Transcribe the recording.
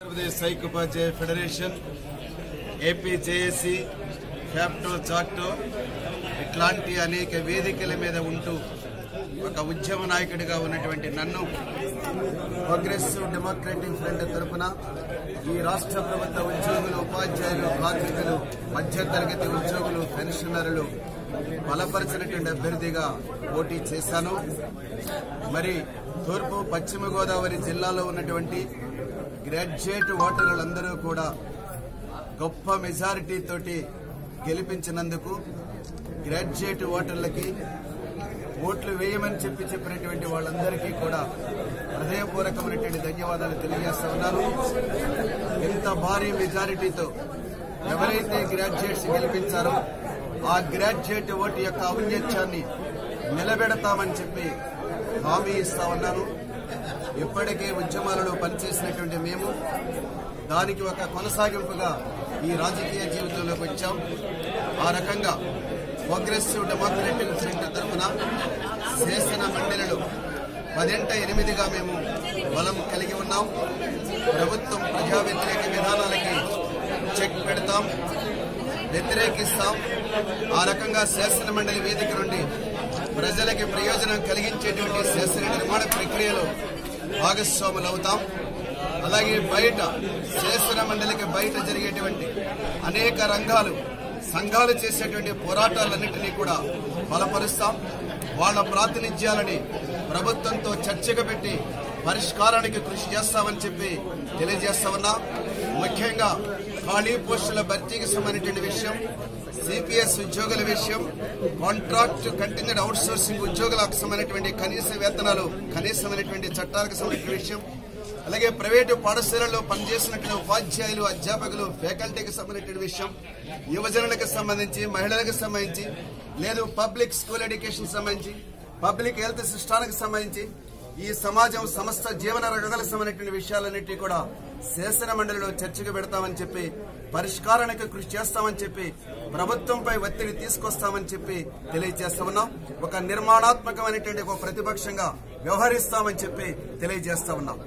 Andhra Pradesh psych ఉపాధ్యాయ federation, AP JAC, FAPTO, చాక్టో ఇట్లాంటి అనేక వేదికల మీద ఉంటూ ఒక ఉద్యమ నాయకుడిగా ఉన్నటువంటి నన్ను ప్రోగ్రెసివ్ డెమోక్రటిక్ ఫ్రంట్ తరఫున ఈ రాష్ట్ర ప్రభుత్వ ఉద్యోగులు, ఉపాధ్యాయులు, కార్మికులు, మధ్యతరగతి ఉద్యోగులు, పెన్షనర్లు బలపరిచినటువంటి అభ్యర్థిగా పోటీ చేశాను. మరి తూర్పు పశ్చిమ గోదావరి జిల్లాలో ఉన్నటువంటి గ్రాడ్యుయేట్ ఓటర్లందరూ కూడా గొప్ప మెజారిటీ తోటి గెలిపించినందుకు గ్రాడ్యుయేట్ ఓటర్లకి ఓట్లు వేయమని చెప్పినటువంటి వాళ్ళందరికీ కూడా హృదయపూర్వకమైనటువంటి ధన్యవాదాలు తెలియజేస్తా ఉన్నాను. ఇంత భారీ మెజారిటీతో ఎవరైతే గ్రాడ్యుయేట్స్ గెలిపించారో ఆ గ్రాడ్యుయేట్ ఓటు యొక్క ఔన్నత్యాన్ని నిలబెడతామని చెప్పి హామీ ఇస్తా ఉన్నాను. ఇప్పటికే ఉద్యమాలలో పనిచేసినటువంటి మేము దానికి ఒక కొనసాగింపుగా ఈ రాజకీయ జీవితంలోకి వచ్చాం. ఆ రకంగా ప్రోగ్రెసివ్ డెమోక్రటిక్ ఫ్రంట్ తరఫున శాసన మండలిలో 10-8గా మేము బలం కలిగి ఉన్నాం. ప్రభుత్వం ప్రజా వ్యతిరేక విధానాలకి చెక్ పెడతాం, వ్యతిరేకిస్తాం. ఆ రకంగా శాసన మండలి వేదిక నుండి ప్రజలకి ప్రయోజనం కలిగించేటువంటి శాసన నిర్మాణ ప్రక్రియలో భాగస్వాములు అవుతాం. అలాగే బయట శాసన మండలికి బయట జరిగేటువంటి అనేక రంగాలు, సంఘాలు చేసేటువంటి పోరాటాలన్నింటినీ కూడా బలపరుస్తాం. వాళ్ల ప్రాతినిధ్యాలని ప్రభుత్వంతో చర్చగా పెట్టి పరిష్కారానికి కృషి చేస్తామని చెప్పి తెలియజేస్తా ఉన్నాం. ముఖ్యంగా ఖాళీ పోస్టుల భర్తీకి సంబంధించిన విషయం, సిపిఎస్ ఉద్యోగుల విషయం, కాంట్రాక్ట్ కంటిన్యూడ్ అవుట్ సోర్సింగ్ ఉద్యోగులకు సంబంధించినటువంటి కనీస వేతనాలు, కనీసమైనటువంటి చట్టాలకు సంబంధించిన విషయం, అలాగే ప్రైవేటు పాఠశాలల్లో పనిచేసినటువంటి ఉపాధ్యాయులు, అధ్యాపకులు, ఫ్యాకల్టీకి సంబంధించిన విషయం, యువజనులకు సంబంధించి, మహిళలకు సంబంధించి, లేదు పబ్లిక్ స్కూల్ ఎడ్యుకేషన్ సంబంధించి, పబ్లిక్ హెల్త్ సిస్టానికి సంబంధించి, ఈ సమాజం సమస్త జీవన రంగాలకు సంబంధించిన విషయాలన్నింటినీ కూడా శాసన మండలిలో చర్చకు పెడతామని చెప్పి, పరిష్కారానికి కృషి చేస్తామని చెప్పి, ప్రభుత్వంపై ఒత్తిడి తీసుకొస్తామని చెప్పి తెలియజేస్తా ఉన్నాం. ఒక నిర్మాణాత్మకమైనటువంటి ఒక ప్రతిపక్షంగా వ్యవహరిస్తామని చెప్పి తెలియజేస్తా ఉన్నాం.